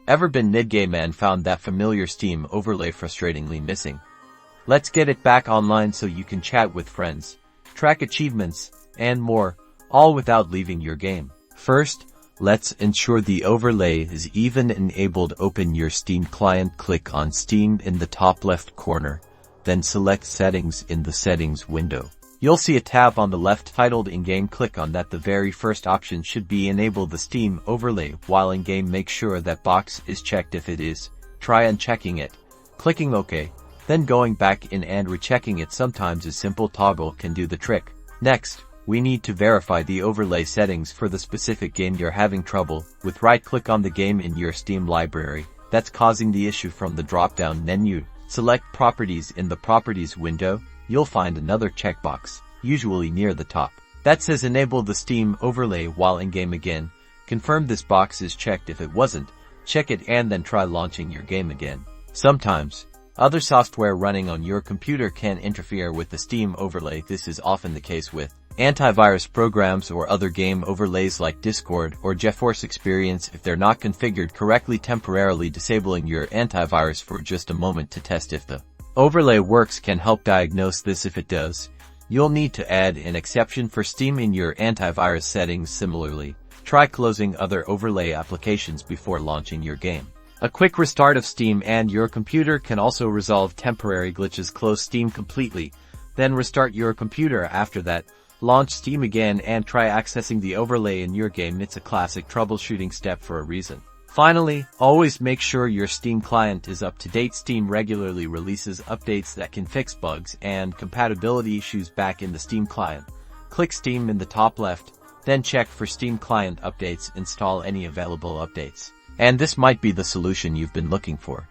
Ever been mid-game and found that familiar Steam overlay frustratingly missing? Let's get it back online so you can chat with friends, track achievements, and more, all without leaving your game. First, let's ensure the overlay is even enabled. Open your Steam client, click on Steam in the top left corner, then select Settings in the Settings window. You'll see a tab on the left titled In-Game. Click on that. The very first option should be Enable the Steam overlay while in-game. Make sure that box is checked. If it is, try unchecking it, clicking OK, then going back in and rechecking it. Sometimes a simple toggle can do the trick. Next, we need to verify the overlay settings for the specific game you're having trouble with. Right-click on the game in your Steam library that's causing the issue. From the drop-down menu, select Properties. In the Properties window, you'll find another checkbox, usually near the top, that says Enable the Steam overlay while in-game. Again, confirm this box is checked. If it wasn't, check it and then try launching your game again. Sometimes, other software running on your computer can interfere with the Steam overlay. This is often the case with antivirus programs or other game overlays like Discord or GeForce Experience. If they're not configured correctly, temporarily disabling your antivirus for just a moment to test if the overlay works can help diagnose this. If it does, you'll need to add an exception for Steam in your antivirus settings. Similarly, try closing other overlay applications before launching your game. A quick restart of Steam and your computer can also resolve temporary glitches. Close Steam completely, then restart your computer. After that, launch Steam again and try accessing the overlay in your game. It's a classic troubleshooting step for a reason. Finally, always make sure your Steam client is up to date. Steam regularly releases updates that can fix bugs and compatibility issues. Back in the Steam client, click Steam in the top left, then check for Steam client updates. Install any available updates, and this might be the solution you've been looking for.